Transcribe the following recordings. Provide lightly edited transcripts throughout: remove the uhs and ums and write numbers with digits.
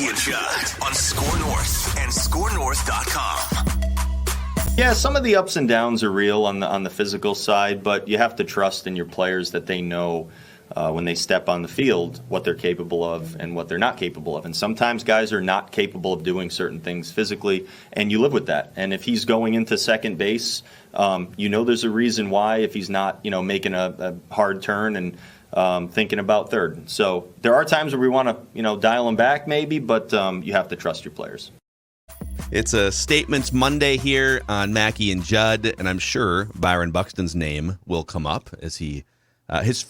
Mackey and Judd on SKOR North and SKORNorth.com. Yeah, some of the ups and downs are real on the physical side, but you have to trust in your players that they know when they step on the field what they're capable of and what they're not capable of. And sometimes guys are not capable of doing certain things physically, and you live with that. And if he's going into second base, there's a reason why if he's not, making a hard turn and thinking about third. So there are times where we want to, dial him back maybe, but you have to trust your players. It's a Statements Monday here on Mackey and Judd, and I'm sure Byron Buxton's name will come up as he his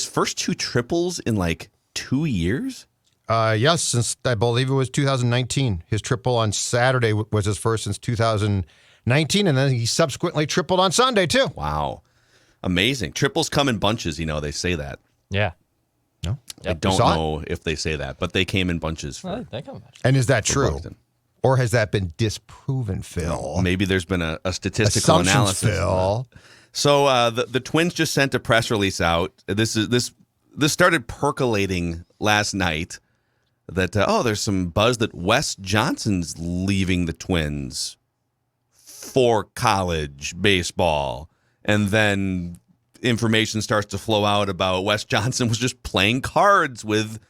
first two triples in like 2 years? Yes, since I believe it was 2019. His triple on Saturday was his first since 2019, and then he subsequently tripled on Sunday too. Wow. Amazing. Triples come in bunches, they say that. Yeah. No? I don't know if they say that, but they came in bunches. They come in bunches. And is that true? Buxton. Or has that been disproven, Phil? Maybe there's been a statistical analysis. Phil. So the Twins just sent a press release out. This started percolating last night that there's some buzz that Wes Johnson's leaving the Twins for college baseball, and then information starts to flow out about Wes Johnson was just playing cards with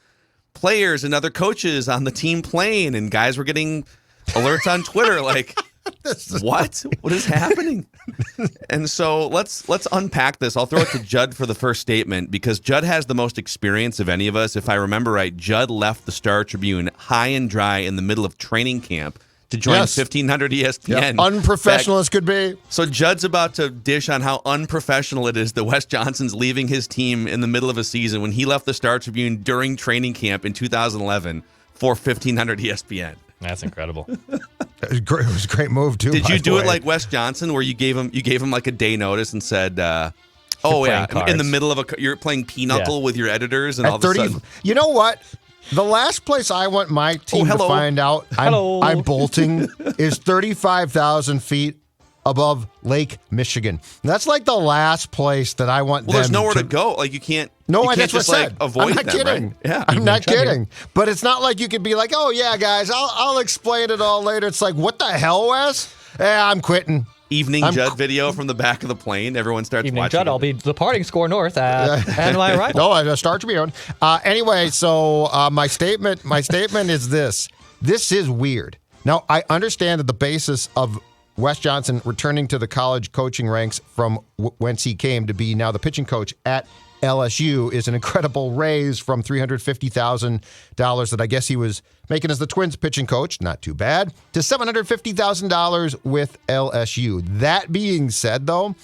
players and other coaches on the team plane, and guys were getting alerts on Twitter like, what is happening? And so let's unpack this. I'll throw it to Judd for the first statement because Judd has the most experience of any of us. If I remember right, Judd left the Star Tribune high and dry in the middle of training camp to join 1500 ESPN. Yep. Unprofessional as could be. So Judd's about to dish on how unprofessional it is that Wes Johnson's leaving his team in the middle of a season when he left the Star Tribune during training camp in 2011 for 1500 ESPN. That's incredible. It was a great move too. Did you do it like Wes Johnson, where you gave him like a day notice and said, in the middle of you're playing pinochle with your editors, and all of a sudden, you know what? The last place I want my team to find out I'm bolting is 35,000 feet above Lake Michigan. And that's like the last place that I want. Well, there's nowhere to go. Like you can't. No, you that's can't what I just said. avoid I'm not them, kidding. Right? Yeah, I'm not kidding. But it's not like you could be like, oh yeah, guys, I'll explain it all later. It's like, what the hell, Wes? Yeah, I'm quitting. Evening Judd video from the back of the plane. Everyone starts Evening watching. Judd, I'll be departing SKOR North and my arrival. No, I start to be on. Anyway, so my statement is this. This is weird. Now, I understand that the basis of Wes Johnson returning to the college coaching ranks from whence he came to be now the pitching coach at LSU is an incredible raise from $350,000 that I guess he was making as the Twins pitching coach, not too bad, to $750,000 with LSU. That being said, though,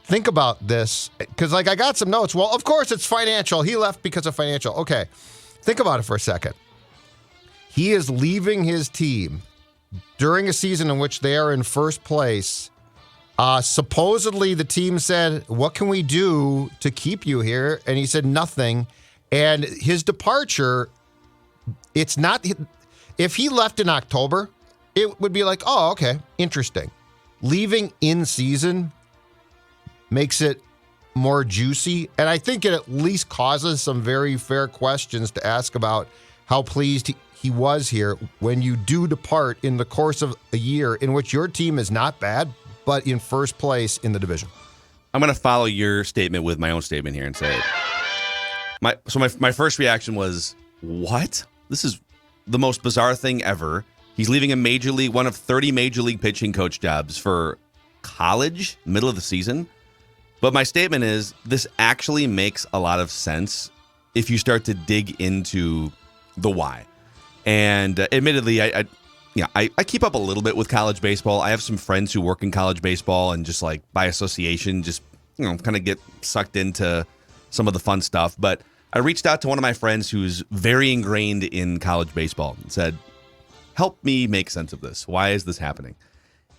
think about this, because I got some notes. Well, of course it's financial. He left because of financial. Okay, think about it for a second. He is leaving his team during a season in which they are in first place. Supposedly, the team said, what can we do to keep you here? And he said, nothing. And his departure, it's not, if he left in October, it would be like, oh, okay, interesting. Leaving in season makes it more juicy. And I think it at least causes some very fair questions to ask about how pleased he was here when you do depart in the course of a year in which your team is not bad, but in first place in the division. I'm going to follow your statement with my own statement here and say, my first reaction was, what? This is the most bizarre thing ever. He's leaving one of 30 major league pitching coach jobs for college, middle of the season. But my statement is, this actually makes a lot of sense if you start to dig into the why. And admittedly, I keep up a little bit with college baseball. I have some friends who work in college baseball and just like by association, just, kind of get sucked into some of the fun stuff. But I reached out to one of my friends who's very ingrained in college baseball and said, help me make sense of this. Why is this happening?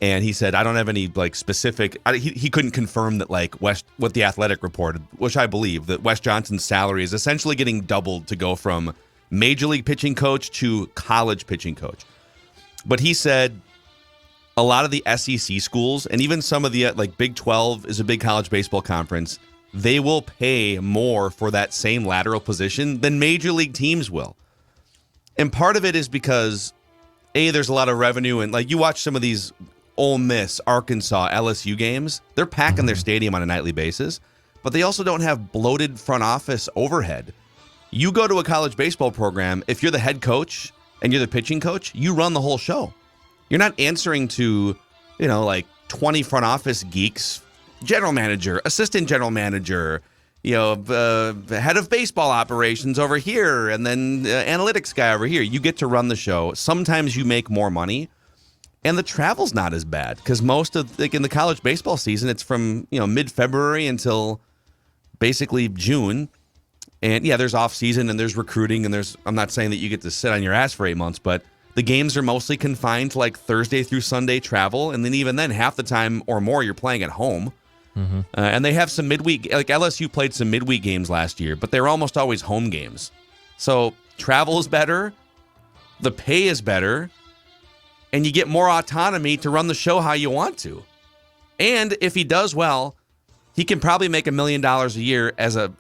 And he said, I don't have any like specific, he couldn't confirm that like what the Athletic reported, which I believe, that Wes Johnson's salary is essentially getting doubled to go from major league pitching coach to college pitching coach. But he said a lot of the SEC schools and even some of the like Big 12 is a big college baseball conference. They will pay more for that same lateral position than major league teams will. And part of it is because, there's a lot of revenue. And like you watch some of these Ole Miss, Arkansas, LSU games, they're packing their stadium on a nightly basis, but they also don't have bloated front office overhead. You go to a college baseball program, if you're the head coach and you're the pitching coach, you run the whole show. You're not answering to, like 20 front office geeks, general manager, assistant general manager, head of baseball operations over here, and then analytics guy over here. You get to run the show. Sometimes you make more money, and the travel's not as bad because most of, in the college baseball season, it's from mid-February until basically June. And yeah, there's off season and there's recruiting and I'm not saying that you get to sit on your ass for 8 months, but the games are mostly confined to like Thursday through Sunday travel, and then even then, half the time or more you're playing at home. And they have some midweek, like LSU played some midweek games last year, but they were almost always home games. So travel is better, the pay is better, and you get more autonomy to run the show how you want to. And if he does well, he can probably make $1 million a year as a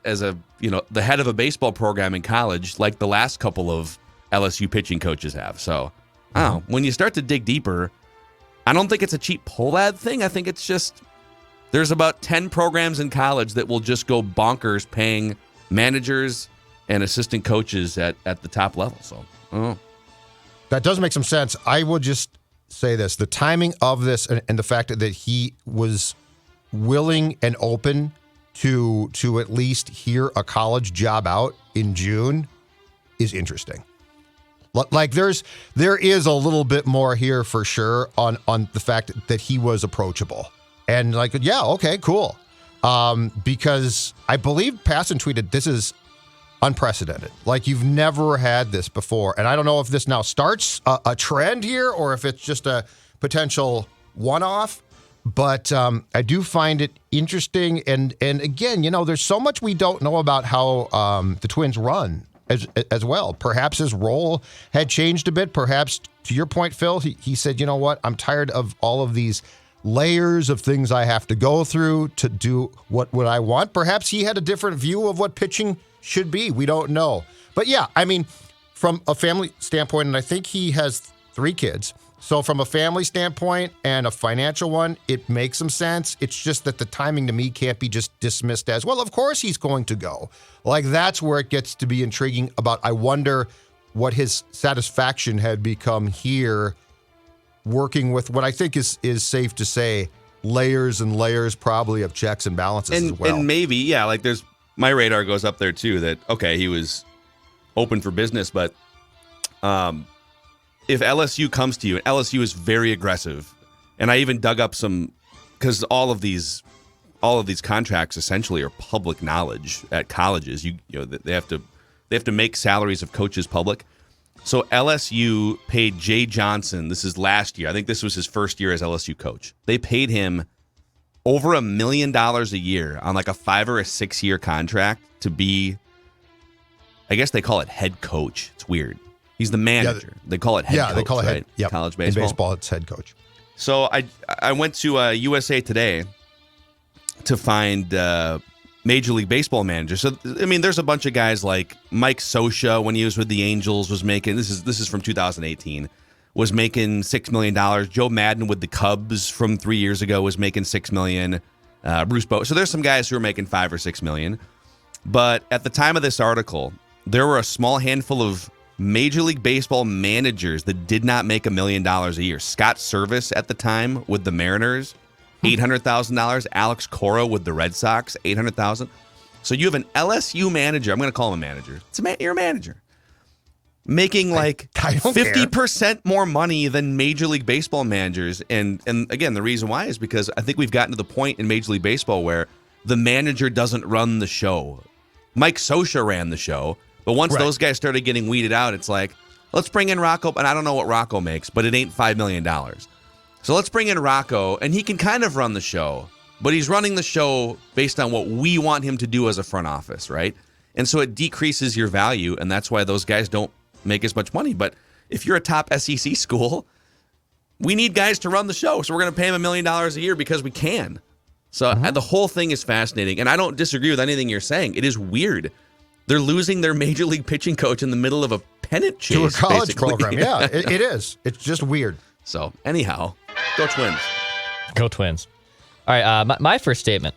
the head of a baseball program in college, like the last couple of LSU pitching coaches have. So, I don't know. When you start to dig deeper, I don't think it's a cheap pull ad thing. I think it's just there's about 10 programs in college that will just go bonkers paying managers and assistant coaches at the top level. So, I don't know. That does make some sense. I will just say this. The timing of this and the fact that he was willing and open to at least hear a college job out in June is interesting. Like there is a little bit more here for sure on the fact that he was approachable. And like, yeah, okay, cool. Because I believe Passon tweeted, this is unprecedented. Like you've never had this before. And I don't know if this now starts a trend here or if it's just a potential one-off. But I do find it interesting. And again, there's so much we don't know about how the Twins run as well. Perhaps his role had changed a bit. Perhaps, to your point, Phil, he said, you know what? I'm tired of all of these layers of things I have to go through to do what I want. Perhaps he had a different view of what pitching should be. We don't know. But yeah, I mean, from a family standpoint, and I think he has 3 kids. So from a family standpoint and a financial one, it makes some sense. It's just that the timing to me can't be just dismissed as, well, of course he's going to go. Like that's where it gets to be intriguing about, I wonder what his satisfaction had become here working with what I think is safe to say layers and layers probably of checks and balances as well. And maybe, yeah, like my radar goes up there too that, okay, he was open for business, but if LSU comes to you, and LSU is very aggressive, and I even dug up some, because all of these contracts essentially are public knowledge at colleges. They have to make salaries of coaches public. So LSU paid Jay Johnson. This is last year. I think this was his first year as LSU coach. They paid him over $1 million a year on like a 5 or a 6 year contract to be, I guess they call it head coach. It's weird. He's the manager. They call it head coach. Yeah, they call it head. Yep. College baseball. In baseball, it's head coach. So I went to USA Today to find Major League Baseball managers. So I mean, there's a bunch of guys like Mike Scioscia when he was with the Angels was making, this is from 2018, was making $6 million. Joe Madden with the Cubs from 3 years ago was making $6 million. Bruce Bowe. So there's some guys who are making $5 or $6 million. But at the time of this article, there were a small handful of Major League Baseball managers that did not make $1 million a year. Scott Service at the time with the Mariners, $800,000. Alex Cora with the Red Sox, $800,000. So you have an LSU manager. I'm going to call him a manager. You're a manager. Making like 50% more money than Major League Baseball managers. And again, the reason why is because I think we've gotten to the point in Major League Baseball where the manager doesn't run the show. Mike Scioscia ran the show. But once those guys started getting weeded out, it's like, let's bring in Rocco. And I don't know what Rocco makes, but it ain't $5 million. So let's bring in Rocco, and he can kind of run the show, but he's running the show based on what we want him to do as a front office, right? And so it decreases your value, and that's why those guys don't make as much money. But if you're a top SEC school, we need guys to run the show, so we're going to pay him $1 million a year because we can. So the whole thing is fascinating, and I don't disagree with anything you're saying. It is weird. They're losing their Major League pitching coach in the middle of a pennant chase to a college basically. program. Yeah, it is. It's just weird. So anyhow, go Twins. Go Twins. All right, my first statement.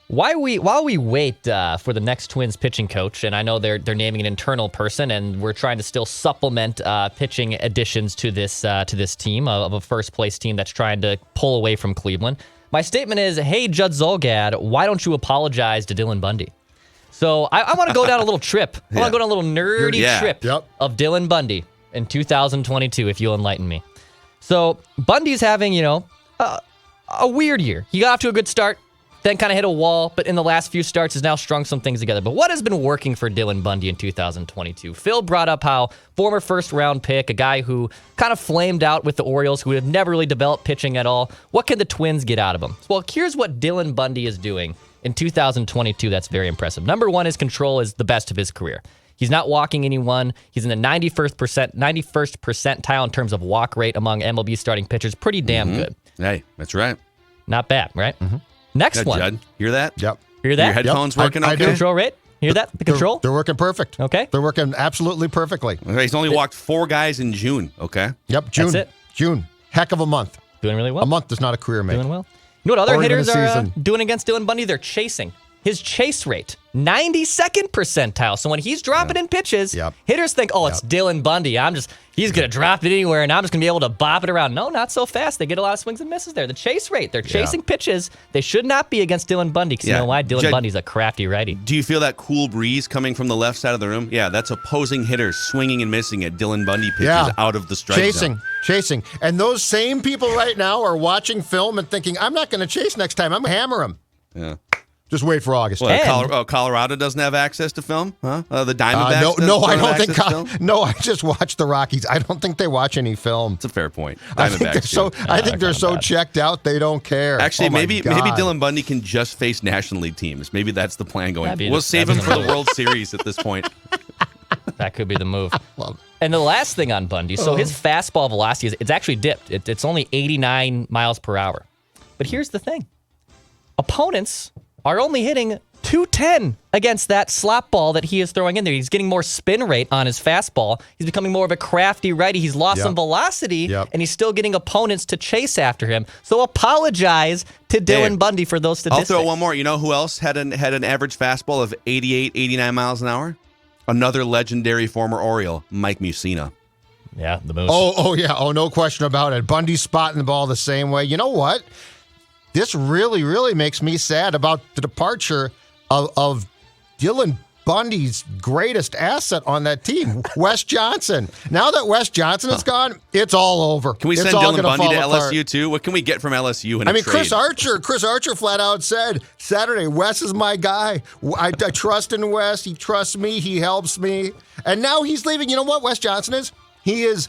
While we wait for the next Twins pitching coach, and I know they're naming an internal person, and we're trying to still supplement pitching additions to this team of a first place team that's trying to pull away from Cleveland. My statement is, hey, Judd Zulgad, why don't you apologize to Dylan Bundy? So I want to go down a little trip. I want to go down a little nerdy trip of Dylan Bundy in 2022, if you'll enlighten me. So Bundy's having, a weird year. He got off to a good start, then kind of hit a wall, but in the last few starts has now strung some things together. But what has been working for Dylan Bundy in 2022? Phil brought up how former first-round pick, a guy who kind of flamed out with the Orioles, who have never really developed pitching at all. What can the Twins get out of him? Well, here's what Dylan Bundy is doing in 2022 that's very impressive. Number one, his control is the best of his career. He's not walking anyone. He's in the 91st percentile in terms of walk rate among MLB starting pitchers. Pretty damn good. Hey, that's right. Not bad, right? Next one. Judd, hear that? Yep. Hear that? Your headphones working I okay? do. Control rate? Hear that? The control? They're working perfect. Okay. They're working absolutely perfectly. Okay, he's only walked 4 guys in June, okay? Yep, June. That's it. June. Heck of a month. Doing really well. A month does not a career make. Doing well. You know what other Or even hitters a are season. doing against Dylan Bundy? They're chasing. His chase rate, 92nd percentile. So when he's dropping in pitches, hitters think, it's Dylan Bundy. He's going to drop it anywhere, and I'm just going to be able to bop it around. No, not so fast. They get a lot of swings and misses there. The chase rate, they're chasing pitches. They should not be against Dylan Bundy, because you know why? Dylan Bundy's a crafty righty. Do you feel that cool breeze coming from the left side of the room? Yeah, that's opposing hitters swinging and missing at Dylan Bundy pitches out of the strike zone. Chasing. And those same people right now are watching film and thinking, I'm not going to chase next time. I'm going to hammer him. Yeah. Just wait for August. Well, Colorado doesn't have access to film, huh? The Diamondbacks. No, I don't think. No, I just watch the Rockies. I don't think they watch any film. It's a fair point. I think they're so checked out they don't care. Actually, maybe Dylan Bundy can just face National League teams. Maybe that's the plan going. We'll save him for the World Series at this point. That could be the move. And the last thing on Bundy, so his fastball velocity it's actually dipped. It's only 89 miles per hour. But here's the thing: opponents are only hitting 210 against that slop ball that he is throwing in there. He's getting more spin rate on his fastball. He's becoming more of a crafty righty. He's lost some velocity, and he's still getting opponents to chase after him. So apologize to Dylan Bundy for those statistics. I'll throw one more. You know who else had an average fastball of 88, 89 miles an hour? Another legendary former Oriole, Mike Mussina. Yeah, the Moose. Oh, yeah. Oh, no question about it. Bundy's spotting the ball the same way. You know what? This really, really makes me sad about the departure of Dylan Bundy's greatest asset on that team, Wes Johnson. Now that Wes Johnson is gone, it's all over. Can we send Dylan Bundy to LSU too? What can we get from LSU in a trade? Chris Archer flat out said, Saturday, Wes is my guy. I trust in Wes. He trusts me. He helps me. And now he's leaving. You know what Wes Johnson is? He is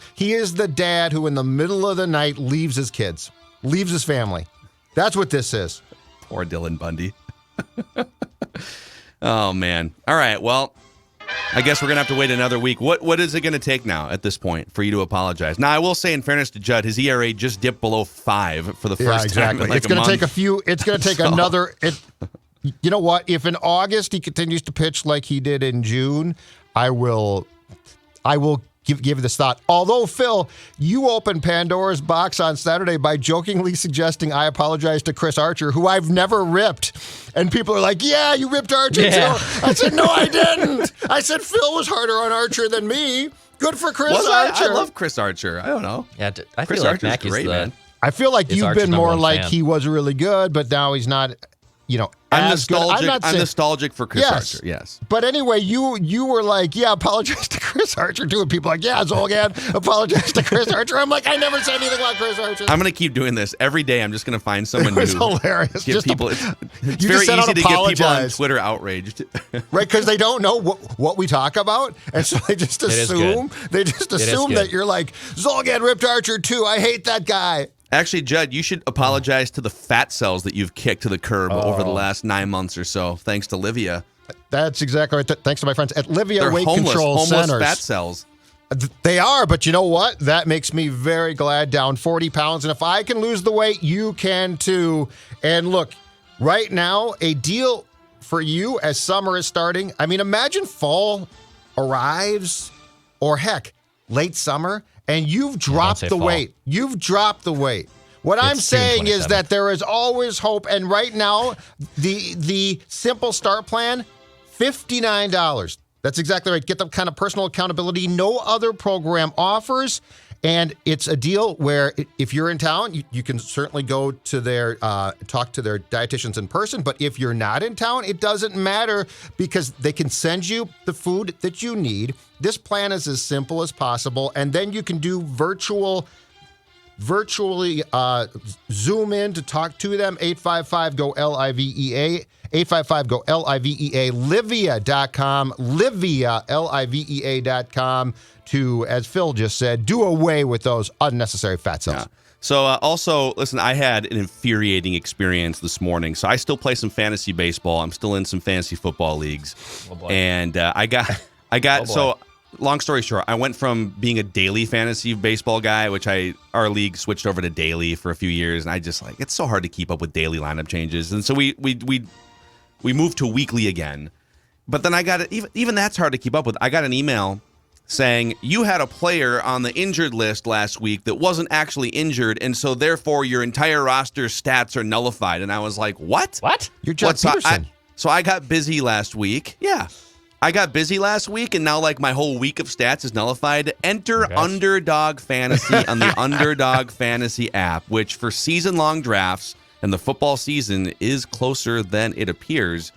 the dad who in the middle of the night leaves his kids, leaves his family. That's what this is. Poor Dylan Bundy. Oh, man. All right, well, I guess we're going to have to wait another week. What is it going to take now at this point for you to apologize? Now, I will say, in fairness to Judd, his ERA just dipped below 5 for the first time in like it's going to take It's going to take another. You know what? If in August he continues to pitch like he did in June, I will give this thought. Although, Phil, you opened Pandora's box on Saturday by jokingly suggesting I apologize to Chris Archer, who I've never ripped. And people are like, yeah, you ripped Archer too. I said, no, I didn't. I said Phil was harder on Archer than me. Good for Chris Archer. I love Chris Archer. I don't know. Yeah, I Chris feel like Archer's Mackey's great, man. I feel like you've Archer's been more like fan. he was really good, but now he's not, I'm as good. nostalgic. I'm nostalgic for Chris Yes. Archer. Yes. But anyway, you were like, yeah, apologize to Chris Archer too. And people are like, yeah, Zolgan, apologize to Chris Archer. I'm like, I never said anything about Chris Archer. I'm going to keep doing this every day. I'm just going to find someone It was new. hilarious. Get Just people. It's you very just said easy to get people on apologize. Twitter outraged. Right, because they don't know what we talk about, and so they just assume that you're like, Zolgan ripped Archer too. I hate that guy. Actually, Judd, you should apologize to the fat cells that you've kicked to the curb over the last 9 months or so, thanks to Livia. That's exactly right. Thanks to my friends at Livia They're Weight homeless Control Centers. fat cells. They are, but you know what? That makes me very glad. Down 40 pounds, and if I can lose the weight, you can too. And look, right now, a deal for you as summer is starting. I mean, imagine fall arrives or heck, late summer, and you've dropped the fall. weight. You've dropped the weight. What I'm It's June saying is 27th. that there is always hope, and right now, the simple start plan, $59. That's exactly right. Get the kind of personal accountability no other program offers. And it's a deal where if you're in town, you can certainly go to their talk to their dietitians in person. But if you're not in town, it doesn't matter because they can send you the food that you need. This plan is as simple as possible. And then you can do virtually Zoom in to talk to them. 855-GO-LIVEA. 855-GO-LIVEA. Livea.com. Livea, Livea.com. To, as Phil just said, do away with those unnecessary fat cells. Yeah. So also, listen, I had an infuriating experience this morning. So I still play some fantasy baseball. I'm still in some fantasy football leagues. Oh, boy. And I got so long story short, I went from being a daily fantasy baseball guy, which our league switched over to daily for a few years, and I just it's so hard to keep up with daily lineup changes. And so we moved to weekly again. But then I got it, even that's hard to keep up with. I got an email saying you had a player on the injured list last week that wasn't actually injured, and so therefore your entire roster stats are nullified. And I was like, what? What? You're Judd Peterson. So I got busy last week. Yeah. I got busy last week, and now my whole week of stats is nullified. Enter Underdog Fantasy on the Underdog Fantasy app, which for season-long drafts and the football season is closer than it appears.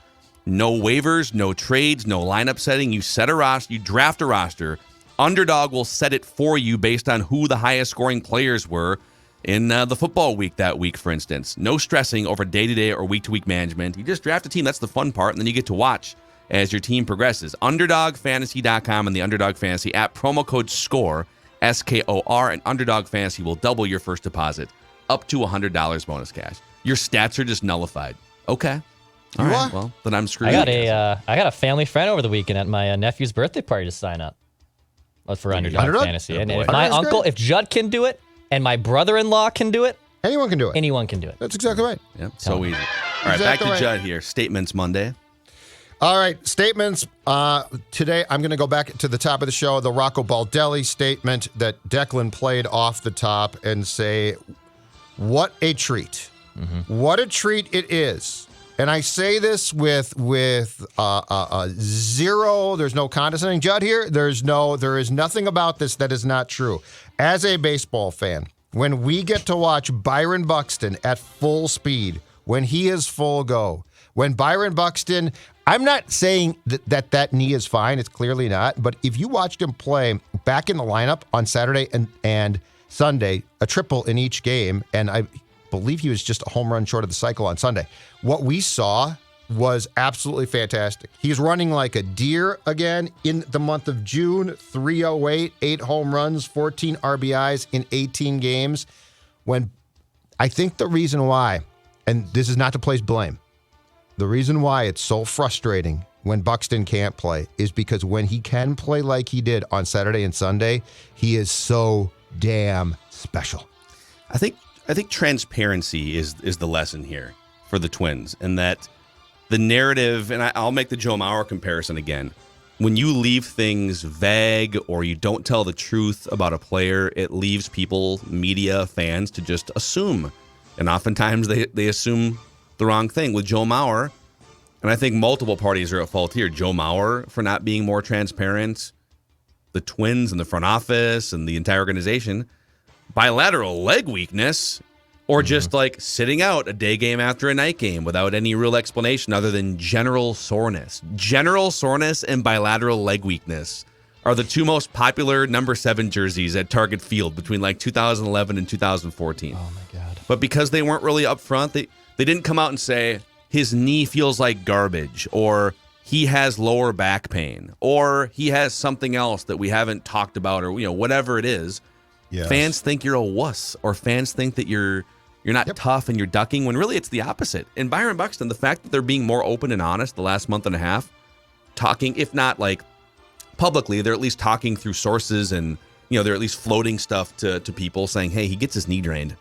No waivers, no trades, no lineup setting. You set a roster, you draft a roster. Underdog will set it for you based on who the highest scoring players were in the football week that week, for instance. No stressing over day-to-day or week-to-week management. You just draft a team. That's the fun part, and then you get to watch as your team progresses. UnderdogFantasy.com and the Underdog Fantasy app. Promo code SKOR, SKOR, and Underdog Fantasy will double your first deposit up to $100 bonus cash. Your stats are just nullified. Okay. All right, well, then I'm screwed. I got a family friend over the weekend at my nephew's birthday party to sign up. For Underdog Fantasy. And if my uncle, if Judd can do it, and my brother-in-law can do it, anyone can do it. Anyone can do it. That's exactly right. Yep, so easy. All right, back to Judd here. Statements Monday. All right, statements. Today, I'm going to go back to the top of the show, the Rocco Baldelli statement that Declan played off the top and say, what a treat. Mm-hmm. What a treat it is. And I say this with zero, there's no condescending Judd here. There is nothing about this that is not true. As a baseball fan, when we get to watch Byron Buxton at full speed, when he is full go, when Byron Buxton, I'm not saying that knee is fine. It's clearly not. But if you watched him play back in the lineup on Saturday and Sunday, a triple in each game, and I believe he was just a home run short of the cycle on Sunday. What we saw was absolutely fantastic. He's running like a deer again in the month of June, 308, 8 home runs, 14 RBIs in 18 games. When I think the reason why, and this is not to place blame, the reason why it's so frustrating when Buxton can't play is because when he can play like he did on Saturday and Sunday, he is so damn special. I think transparency is the lesson here for the Twins, and that the narrative, and I'll make the Joe Mauer comparison again. When you leave things vague or you don't tell the truth about a player, it leaves people, media, fans, to just assume. And oftentimes they assume the wrong thing. With Joe Mauer, and I think multiple parties are at fault here. Joe Mauer for not being more transparent, the Twins and the front office and the entire organization. Bilateral leg weakness, or just sitting out a day game after a night game without any real explanation other than general soreness. General soreness and bilateral leg weakness are the two most popular number 7 jerseys at Target Field between 2011 and 2014. Oh my God. But because they weren't really upfront, they didn't come out and say his knee feels like garbage, or he has lower back pain, or he has something else that we haven't talked about, or whatever it is. Yes. Fans think you're a wuss, or fans think that you're not tough and you're ducking, when really it's the opposite. And Byron Buxton, the fact that they're being more open and honest the last month and a half, talking, if not publicly, they're at least talking through sources, and they're at least floating stuff to people saying, hey, he gets his knee drained.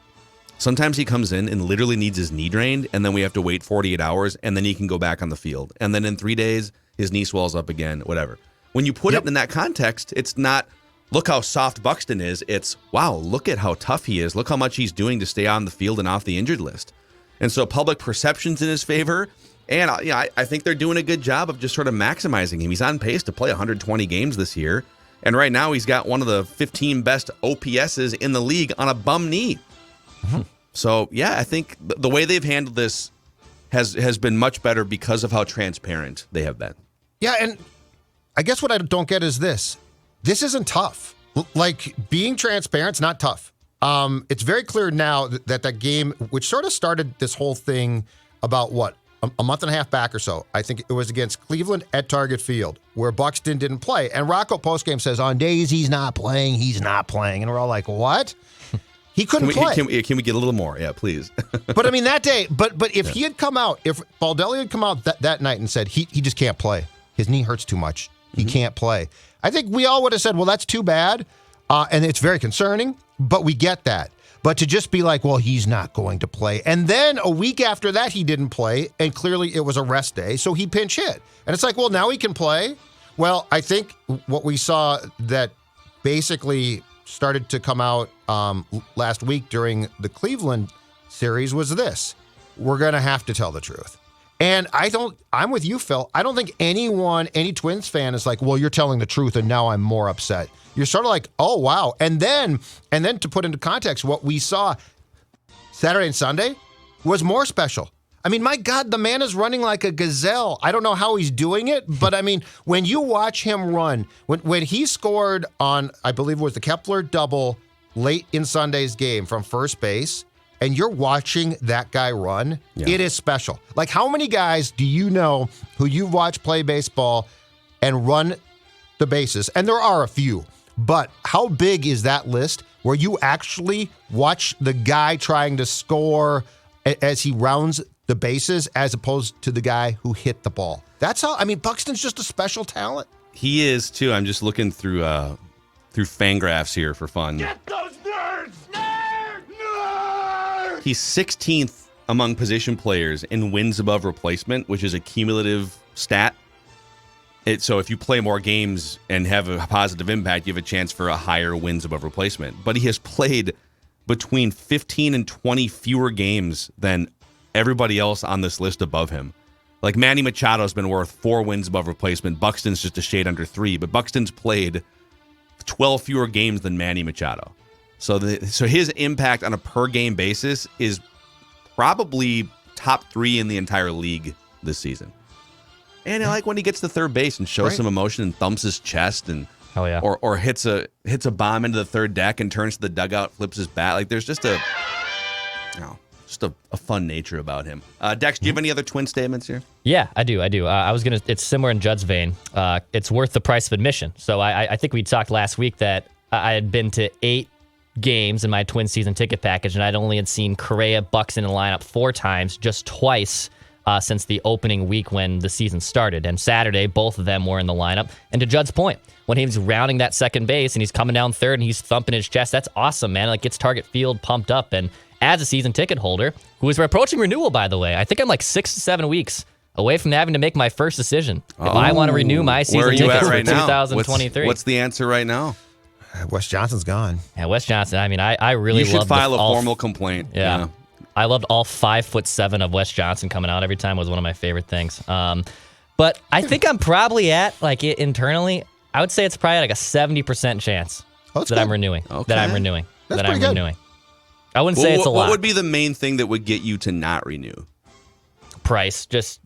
Sometimes he comes in and literally needs his knee drained, and then we have to wait 48 hours, and then he can go back on the field. And then in 3 days, his knee swells up again, whatever. when you put it in that context, it's not, look how soft Buxton is. It's, wow, look at how tough he is. Look how much he's doing to stay on the field and off the injured list. And so public perception's in his favor. And I think they're doing a good job of just sort of maximizing him. He's on pace to play 120 games this year. And right now he's got one of the 15 best OPSs in the league on a bum knee. Mm-hmm. So, yeah, I think the way they've handled this has been much better because of how transparent they have been. Yeah, and I guess what I don't get is this. This isn't tough. Like, being transparent's not tough. It's very clear now that game, which sort of started this whole thing about a month and a half back or so, I think it was against Cleveland at Target Field, where Buxton didn't play. And Rocco postgame says, on days he's not playing. And we're all like, what? He couldn't play. Can we get a little more? Yeah, please. But I mean, that day, but if he had come out, if Baldelli had come out that night and said he just can't play, his knee hurts too much, he can't play, I think we all would have said, well, that's too bad. And it's very concerning, but we get that. But to just be like, well, he's not going to play. And then a week after that, he didn't play, and clearly it was a rest day, so he pinch hit. And it's like, well, now he can play. Well, I think what we saw that basically started to come out last week during the Cleveland series was this. We're going to have to tell the truth. And I'm with you, Phil. I don't think any Twins fan is like, well, you're telling the truth and now I'm more upset. You're sort of like, oh, wow. And then to put into context, what we saw Saturday and Sunday was more special. I mean, my God, the man is running like a gazelle. I don't know how he's doing it, but I mean, when you watch him run, when he scored on, I believe it was the Kepler double late in Sunday's game from first base, and you're watching that guy run, It is special. Like, how many guys do you know who you've watched play baseball and run the bases? And there are a few, but how big is that list where you actually watch the guy trying to score as he rounds the bases as opposed to the guy who hit the ball? That's how, I mean, Buxton's just a special talent. He is, too. I'm just looking through Fangraphs here for fun. Get those nerds! Nerds! He's 16th among position players in wins above replacement, which is a cumulative stat. So if you play more games and have a positive impact, you have a chance for a higher wins above replacement. But he has played between 15 and 20 fewer games than everybody else on this list above him. Like, Manny Machado's been worth 4 wins above replacement. Buxton's just a shade under 3, but Buxton's played 12 fewer games than Manny Machado. So his impact on a per game basis is probably top 3 in the entire league this season. And I like when he gets to third base and shows some emotion and thumps his chest and or hits a bomb into the third deck and turns to the dugout, flips his bat. Like, there's just a fun nature about him. Dex, do you have any other Twin statements here? Yeah, I do. It's similar in Judd's vein. It's worth the price of admission. So I think we talked last week that I had been to 8 games in my Twin season ticket package, and I'd only had seen Correa, Buxton in the lineup 4 times, just twice since the opening week when the season started. And Saturday, both of them were in the lineup. And to Judd's point, when he was rounding that second base and he's coming down third and he's thumping his chest, that's awesome, man. Like, gets Target Field pumped up. And as a season ticket holder, who is approaching renewal, by the way, I think I'm like 6 to 7 weeks away from having to make my first decision if I want to renew my season tickets for 2023. What's the answer right now? Wes Johnson's gone. Yeah, Wes Johnson. I mean, I really love. You should file a formal complaint. Yeah. I loved all 5'7" of Wes Johnson coming out every time. Was one of my favorite things. But I think I'm probably at, like, internally, I would say it's probably like a 70% chance that I'm renewing. Okay. That I'm renewing. That's that I'm pretty good. renewing. I wouldn't say it's a lot. What would be the main thing that would get you to not renew? Price, just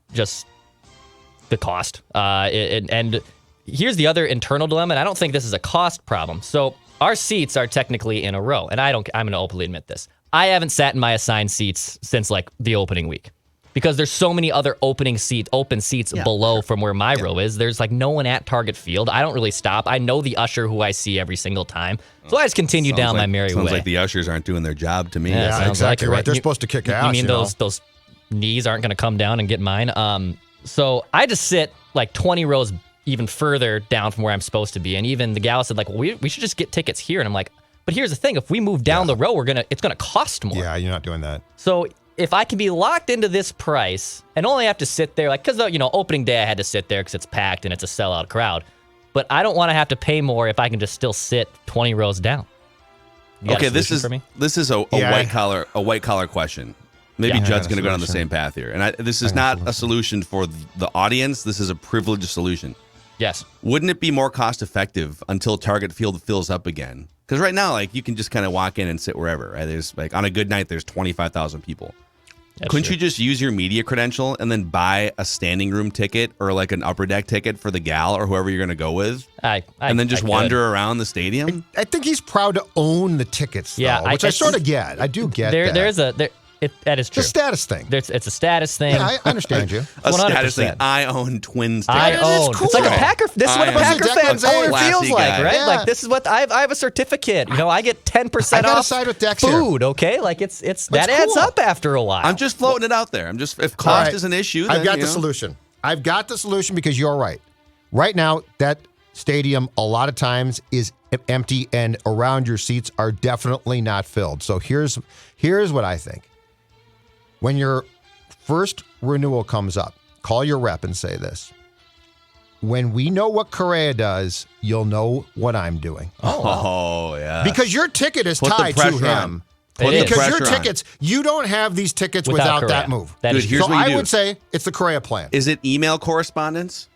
the cost. And here's the other internal dilemma, and I don't think this is a cost problem. So our seats are technically in a row, and I'm going to openly admit this. I haven't sat in my assigned seats since, like, the opening week because there's so many other open seats below from where my row is. There's, like, no one at Target Field. I don't really stop. I know the usher who I see every single time. So I just continue down my merry way. Sounds like the ushers aren't doing their job to me. Yeah, exactly right. They're supposed to kick ass. You mean those knees aren't going to come down and get mine? So I just sit, like, 20 rows even further down from where I'm supposed to be. And even the gal said, like, well, we should just get tickets here. And I'm like, but here's the thing. If we move down the row, it's going to cost more. Yeah, you're not doing that. So if I can be locked into this price and only have to sit there, like, because, opening day I had to sit there because it's packed and it's a sellout crowd. but I don't want to have to pay more if I can just still sit 20 rows down. You got a solution for me? This is a white collar question. Maybe Judd's going to go down the same path here. And this is not a solution for the audience. This is a privileged solution. Yes. Wouldn't it be more cost effective until Target Field fills up again? Because right now, like, you can just kind of walk in and sit wherever. Right? There's like on a good night, there's 25,000 people. Couldn't you just use your media credential and then buy a standing room ticket or like an upper deck ticket for the gal or whoever you're going to go with? And then just wander around the stadium? I think he's proud to own the tickets, though, which I sort of get. I do get that. That is true. It's a status thing. It's a status thing. Yeah, I understand you. A status thing. I own Twins tickets. I own. Cool. It's like a Packer. This is what a Packer fan owner feels like, right? Yeah. Like this is what I have a certificate. You know, I get 10% off side with Dex food. Here. Okay, like it's that adds cool. up after a while. I'm just floating it out there. If cost is an issue, then, I've got the solution. I've got the solution because you're right. Right now, that stadium a lot of times is empty, and around your seats are definitely not filled. So here's what I think. When your first renewal comes up, call your rep and say this. When we know what Correa does, you'll know what I'm doing. Oh yeah. Because your ticket is tied to him. Because your tickets, you don't have these tickets without that move. Here's what I would say it's the Correa plan. Is it email correspondence?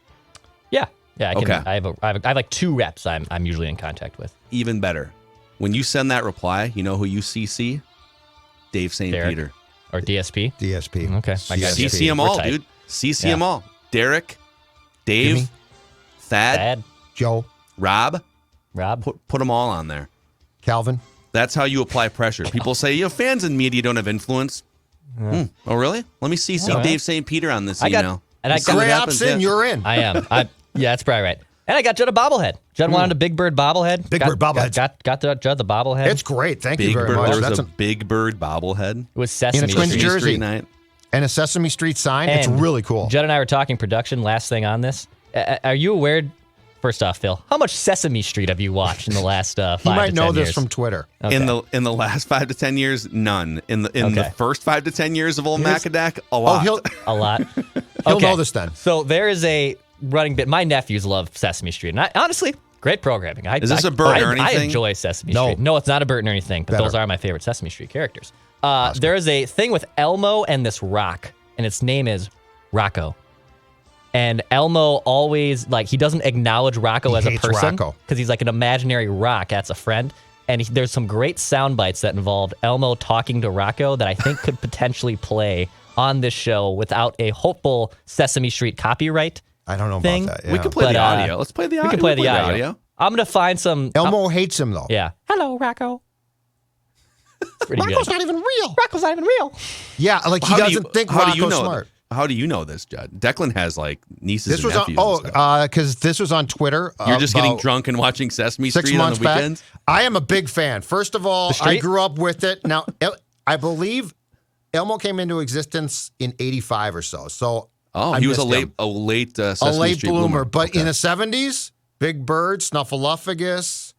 Yeah. I can. I have like 2 reps I'm usually in contact with. Even better. When you send that reply, you know who you CC? Dave St. Peter. Or DSP? DSP. Okay. CC them all, dude. CC them all. Derek, Dave, Jimmy, Thad, Joe, Rob. Put them all on there. Calvin. That's how you apply pressure. People say, fans and media don't have influence. Oh, really? Let me CC Dave St. Peter on this email. Correa opts in, you're in. I am. That's probably right. And I got Judd a bobblehead. Judd wanted a Big Bird bobblehead. Bird bobblehead. Got Judd the bobblehead. It's great. Thank you very much. There was a Big Bird bobblehead. It was Sesame in a Twins Street. jersey. Night. And a Sesame Street sign. It's really cool. Judd and I were talking production. Last thing on this. Are you aware, first off, Phil, how much Sesame Street have you watched in the last 5 to 10 years? You might know this from Twitter. Okay. In the last 5 to 10 years, none. In the first 5 to 10 years of old Macadac, a lot. A lot. He'll know this then. So there is a running bit. My nephews love Sesame Street. And honestly, great programming. Is this a Bert and Ernie thing? I enjoy Sesame Street. No, it's not a Bert and Ernie thing, but those are my favorite Sesame Street characters. There is a thing with Elmo and this rock, and its name is Rocco. And Elmo always, he doesn't acknowledge Rocco as a person because he's like an imaginary rock. That's a friend. And there's some great sound bites that involved Elmo talking to Rocco that I think could potentially play on this show without a hopeful Sesame Street copyright. I don't know thing. about that. Yeah. We could play the audio. Let's play the audio. We can play the audio. I'm going to find some. Elmo hates him, though. Yeah. Hello, Rocco. Rocco's not even real. Rocco's not even real. Yeah, he doesn't think Rocco's smart. How do you know this, Judd? Declan has nieces and nephews. Because this was on Twitter. You're just getting drunk and watching Sesame Street on the weekends? I am a big fan. First of all, I grew up with it. Now, I believe Elmo came into existence in 85 or so. So he was a late Sesame Street bloomer. But in the 70s, Big Bird, Snuffleupagus,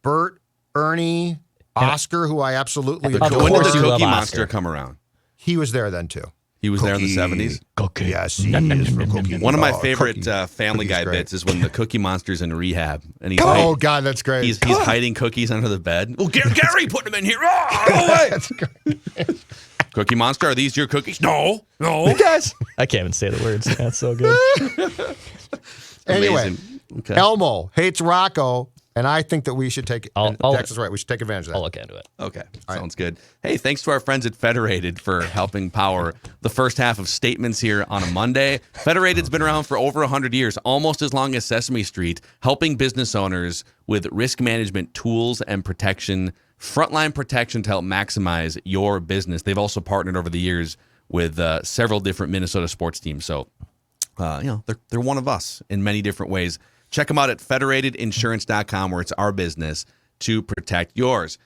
Bert, Ernie, Oscar, who I absolutely adore. When did the Cookie Monster come around? He was there then, too. He was there in the 70s? Cookie. Yes, he is for Cookie. One of my favorite Family Guy bits is when the Cookie Monster's in rehab. And he's God, that's great. He's hiding cookies under the bed. Oh, Gary put them in here. Oh, go away. That's great. Cookie Monster, are these your cookies? No. Guys. I can't even say the words. That's so good. Anyway, okay. Elmo hates Rocco. And I think that we should take Dex is right. We should take advantage of that. I'll look into it. Okay. Sounds good. Hey, thanks to our friends at Federated for helping power the first half of Statements here on a Monday. Federated's been around for over 100 years, almost as long as Sesame Street, helping business owners with risk management tools and protection, frontline protection to help maximize your business. They've also partnered over the years with several different Minnesota sports teams. So, they're one of us in many different ways. Check them out at federatedinsurance.com, where it's our business to protect yours.